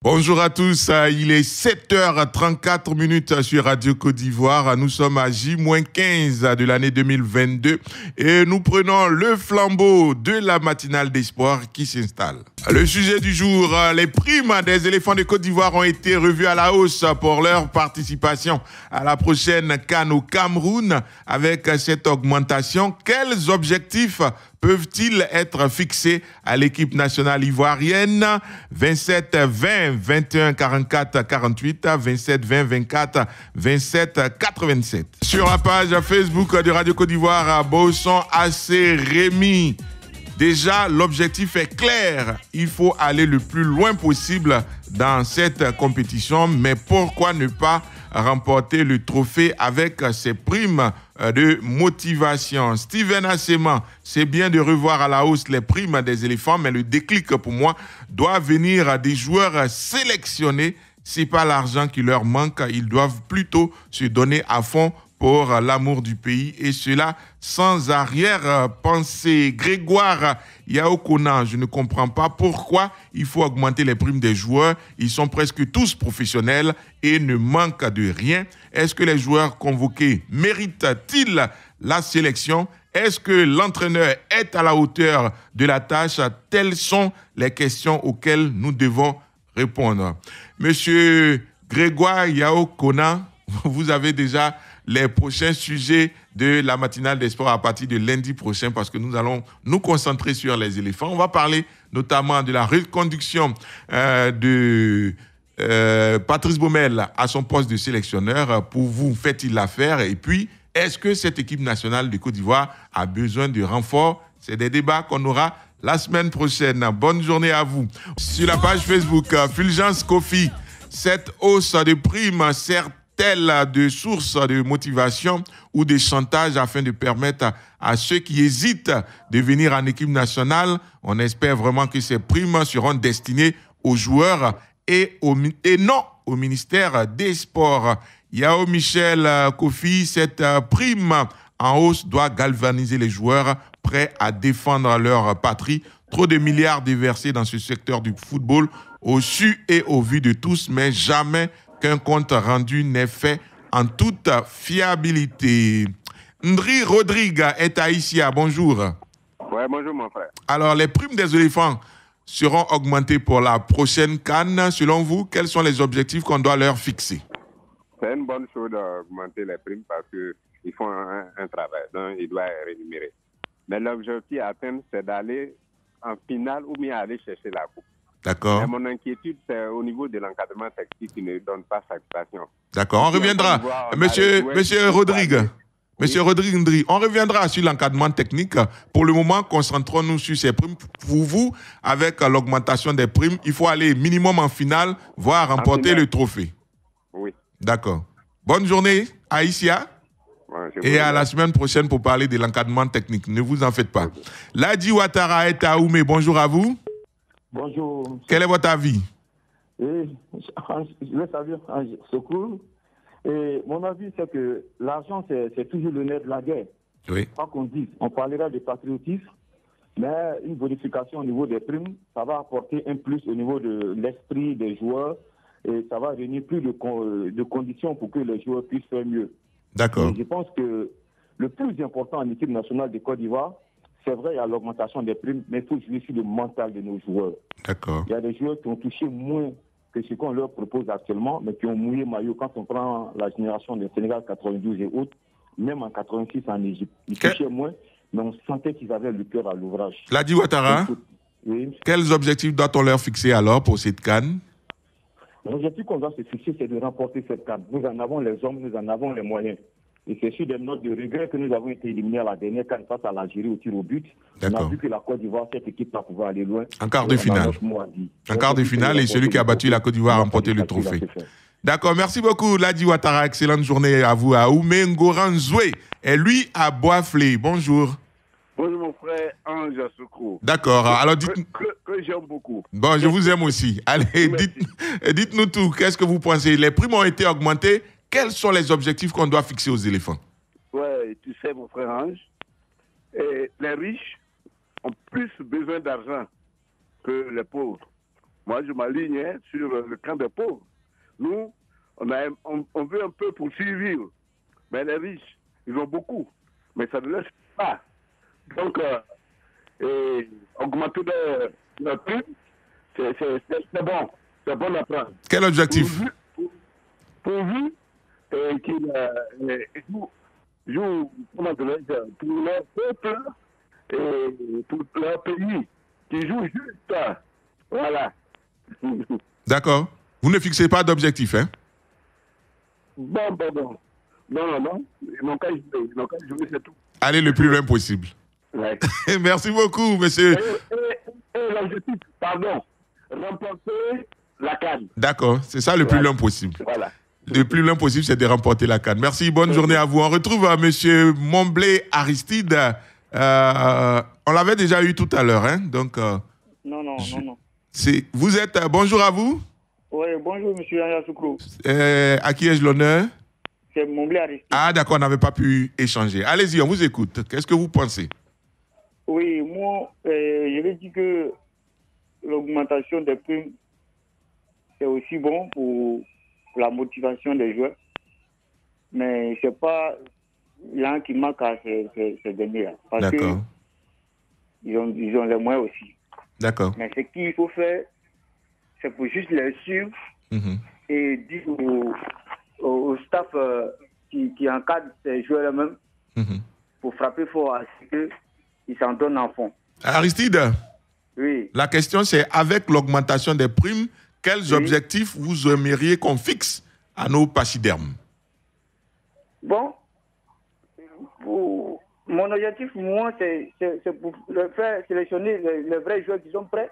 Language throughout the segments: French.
Bonjour à tous, il est 7h34 sur Radio Côte d'Ivoire. Nous sommes à J-15 de l'année 2022 et nous prenons le flambeau de la matinale des sports qui s'installe. Le sujet du jour, les primes des éléphants de Côte d'Ivoire ont été revues à la hausse pour leur participation à la prochaine CAN au Cameroun. Avec cette augmentation, quels objectifs peuvent-ils être fixés à l'équipe nationale ivoirienne? 27-20, 21-44-48, 27-20, 24, 27, 87. Sur la page Facebook de Radio Côte d'Ivoire, Bosson AC Rémi. Déjà, l'objectif est clair. Il faut aller le plus loin possible dans cette compétition. Mais pourquoi ne pas remporter le trophée avec ces primes de motivation? Steven Assema, c'est bien de revoir à la hausse les primes des éléphants, mais le déclic pour moi doit venir des joueurs sélectionnés. C'est pas l'argent qui leur manque. Ils doivent plutôt se donner à fond pour l'amour du pays et cela sans arrière-pensée. Grégoire Yaokona, je ne comprends pas pourquoi il faut augmenter les primes des joueurs. Ils sont presque tous professionnels et ne manquent de rien. Est-ce que les joueurs convoqués méritent-ils la sélection? Est-ce que l'entraîneur est à la hauteur de la tâche? Telles sont les questions auxquelles nous devons répondre. Monsieur Grégoire Yaokona, vous avez déjà les prochains sujets de la matinale des sports à partir de lundi prochain parce que nous allons nous concentrer sur les éléphants. On va parler notamment de la reconduction de Patrice Baumel à son poste de sélectionneur. Pour vous, fait-il l'affaire? Et puis, est-ce que cette équipe nationale de Côte d'Ivoire a besoin de renforts? C'est des débats qu'on aura la semaine prochaine. Bonne journée à vous. Sur la page Facebook, Fulgence Kofi, cette hausse de primes, certes, telle de source de motivation ou de chantage afin de permettre à ceux qui hésitent de venir en équipe nationale. On espère vraiment que ces primes seront destinées aux joueurs et non au ministère des Sports. Yao Michel Kofi, cette prime en hausse doit galvaniser les joueurs prêts à défendre leur patrie. Trop de milliards déversés dans ce secteur du football au su et au vu de tous, mais jamais qu'un compte rendu n'est fait en toute fiabilité. Ndri Rodrigue est à Isia. Bonjour. Oui, bonjour mon frère. Alors, les primes des éléphants seront augmentées pour la prochaine CAN. Selon vous, quels sont les objectifs qu'on doit leur fixer? C'est une bonne chose d'augmenter les primes parce qu'ils font un travail, donc ils doivent être rémunérés. Mais l'objectif à atteindre, c'est d'aller en finale ou bien aller chercher la coupe. D'accord. Mais mon inquiétude, c'est au niveau de l'encadrement technique qui ne donne pas satisfaction. D'accord, on reviendra. Monsieur Rodrigue, Monsieur Rodrigue Ndri, on reviendra sur l'encadrement technique. Pour le moment, concentrons-nous sur ces primes. Pour vous, avec l'augmentation des primes, il faut aller minimum en finale, voire remporter le trophée. Oui. D'accord. Bonne journée, Aïssia. Ouais, et à la semaine prochaine pour parler de l'encadrement technique. Ne vous en faites pas. Ladi Ouattara est à Oumé. Bonjour à vous. Bonjour. Quel est votre avis? Je vais saluer secours. Et mon avis, c'est que l'argent, c'est toujours le nerf de la guerre. Oui. Quoi qu'on dise, on parlera de patriotisme, mais une bonification au niveau des primes, ça va apporter un plus au niveau de l'esprit des joueurs et ça va réunir plus de conditions pour que les joueurs puissent faire mieux. D'accord. Et je pense que le plus important en équipe nationale de Côte d'Ivoire, c'est vrai, il y a l'augmentation des primes, mais il faut jouer sur le mental de nos joueurs. D'accord. Il y a des joueurs qui ont touché moins que ce qu'on leur propose actuellement, mais qui ont mouillé maillot. Quand on prend la génération de Sénégal 92 et autres, même en 86 en Égypte, ils touchaient moins, mais on sentait qu'ils avaient le cœur à l'ouvrage. Ladi Ouattara, oui. Quels objectifs doit-on leur fixer alors pour cette CAN? L'objectif qu'on doit se fixer, c'est de remporter cette CAN. Nous en avons les hommes, nous en avons les moyens. Et c'est sur des notes de regret que nous avons été éliminés à la dernière CAN face à l'Algérie au tir au but. On a vu que la Côte d'Ivoire, cette équipe va pouvoir aller loin. En quart de finale. En quart de finale, et celui qui a battu la Côte d'Ivoire a remporté le trophée. D'accord, merci beaucoup Ladi Ouattara. Excellente journée à vous. À Oumé Ngoran Zoué et lui à Boisflé. Bonjour. Bonjour mon frère Ange Soukou. D'accord, alors dites... Que j'aime beaucoup. Bon, je vous aime aussi. Allez, dites-nous tout. Qu'est-ce que vous pensez? Les primes ont été augmentées. Quels sont les objectifs qu'on doit fixer aux éléphants? Ouais, tu sais mon frère Ange, les riches ont plus besoin d'argent que les pauvres. moi je m'aligne sur le camp des pauvres. Nous, on veut un peu pour survivre. Mais les riches, ils ont beaucoup. Mais ça ne laisse pas. Donc, augmenter le prix, c'est bon. C'est bon à prendre. Quel objectif? Pourvu qu'il joue, comment dirais-je, pour leur peuple et pour leur pays, qui joue juste. Voilà. D'accord. Vous ne fixez pas d'objectif, hein? Bon. Non. Ils n'ont qu'à jouer, c'est tout. Allez le plus loin possible. Ouais. Merci beaucoup, monsieur. Et l'objectif, pardon, remporter la CAN. D'accord, c'est ça le plus loin possible. Voilà. Le plus loin possible, c'est de remporter la CAN. Merci, bonne journée à vous. On retrouve monsieur Momblé Aristide. On l'avait déjà eu tout à l'heure, hein? Donc. Non. Vous êtes. Bonjour à vous. Oui, bonjour, monsieur Anja Soukro. À qui ai-je l'honneur? C'est Momblé Aristide. Ah, d'accord, on n'avait pas pu échanger. Allez-y, on vous écoute. Qu'est-ce que vous pensez? Oui, moi, je vais dire que l'augmentation des primes, c'est aussi bon pour la motivation des joueurs. Mais c'est pas l'un qui manque à ces derniers. Parce D'accord. qu'ils ont les moyens aussi. D'accord. Mais ce qu'il faut faire, c'est pour juste les suivre et dire au staff qui encadre ces joueurs eux-mêmes pour frapper fort à ce qu'ils s'en donnent en fond. Aristide, oui. La question c'est, avec l'augmentation des primes, quels objectifs vous aimeriez qu'on fixe à nos pachydermes? Bon, mon objectif, moi, c'est pour faire sélectionner les vrais joueurs qui sont prêts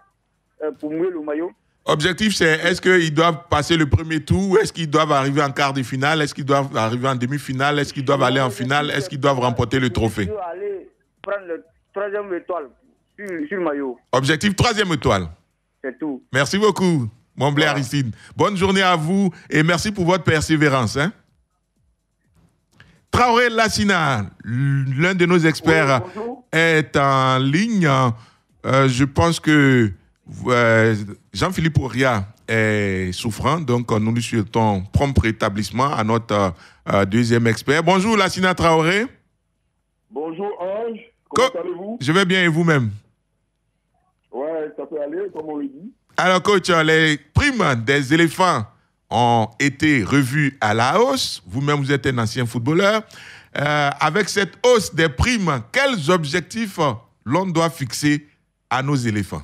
pour mouiller le maillot. Objectif, c'est est-ce qu'ils doivent passer le premier tour? Est-ce qu'ils doivent arriver en quart de finale? Est-ce qu'ils doivent arriver en demi-finale? Est-ce qu'ils doivent aller en finale? Est-ce qu'ils doivent remporter le trophée? Ils doivent aller prendre le 3e étoile sur le maillot. Objectif 3e étoile. C'est tout. Merci beaucoup, Momblé Aristide. Bonne journée à vous et merci pour votre persévérance. Hein? Traoré Lassina, l'un de nos experts, est en ligne. Je pense que Jean-Philippe Oria est souffrant, donc nous lui souhaitons prompt rétablissement à notre deuxième expert. Bonjour Lassina Traoré. Bonjour Ange, comment allez-vous? Je vais bien et vous-même? Ouais, ça peut aller, comme on le dit. Alors coach, les primes des éléphants ont été revues à la hausse. Vous-même, vous êtes un ancien footballeur. Avec cette hausse des primes, quels objectifs l'on doit fixer à nos éléphants?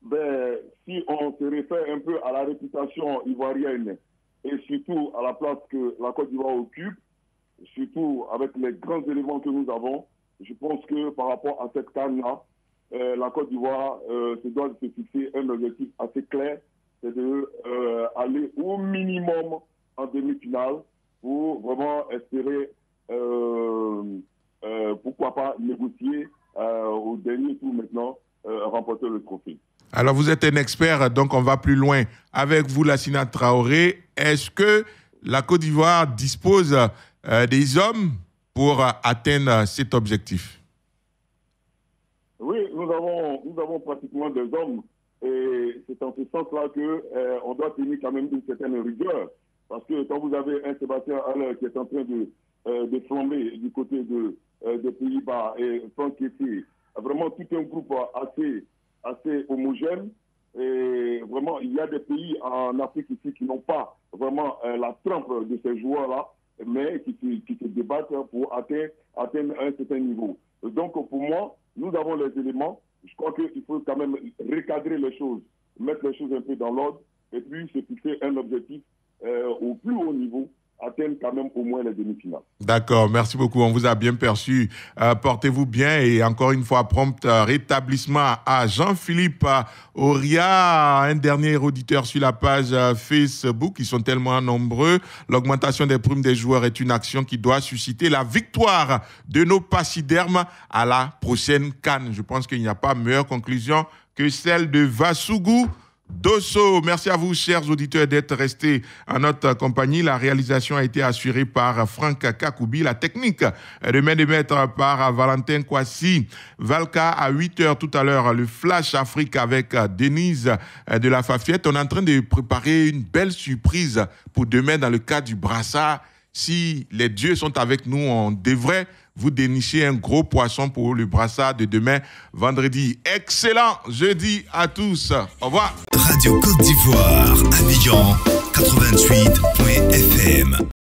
Ben, si on se réfère un peu à la réputation ivoirienne et surtout à la place que la Côte d'Ivoire occupe, surtout avec les grands éléments que nous avons, je pense que par rapport à cette CAN-là, la Côte d'Ivoire se doit se fixer un objectif assez clair, c'est d'aller au minimum en demi-finale pour vraiment espérer, pourquoi pas, négocier au dernier tour maintenant, remporter le trophée. Alors vous êtes un expert, donc on va plus loin. Avec vous, Lassina Traoré, est-ce que la Côte d'Ivoire dispose des hommes pour atteindre cet objectif? Oui, nous avons pratiquement des hommes. Et c'est en ce sens-là qu'on doit tenir quand même une certaine rigueur. Parce que quand vous avez un Sébastien Haller qui est en train de flamber du côté des Pays-Bas et Franck Kessié, vraiment tout un groupe assez homogène. Et vraiment, il y a des pays en Afrique ici qui n'ont pas vraiment la trempe de ces joueurs-là, mais qui se débattent pour atteindre un certain niveau. Donc, pour moi, nous avons les éléments. Je crois qu'il faut quand même recadrer les choses, mettre les choses un peu dans l'ordre, et puis se fixer un objectif au plus haut niveau, atteindre quand même au moins les demi-finales. D'accord, merci beaucoup, on vous a bien perçu. Portez-vous bien et encore une fois, prompt rétablissement à Jean-Philippe Oria, un dernier auditeur sur la page Facebook, ils sont tellement nombreux. L'augmentation des primes des joueurs est une action qui doit susciter la victoire de nos pachydermes à la prochaine CAN. Je pense qu'il n'y a pas meilleure conclusion que celle de Vassougou. Dosso. Merci à vous, chers auditeurs, d'être restés en notre compagnie. La réalisation a été assurée par Franck Kakoubi. La technique de main de maître par Valentin Kwasi. Valka à 8h tout à l'heure, le Flash Afrique avec Denise de la Fafiette. On est en train de préparer une belle surprise pour demain dans le cadre du brassard. Si les dieux sont avec nous, on devrait vous dénicher un gros poisson pour le brassard de demain, vendredi. Excellent jeudi à tous. Au revoir. Radio Côte d'Ivoire, Abidjan, 88.fm.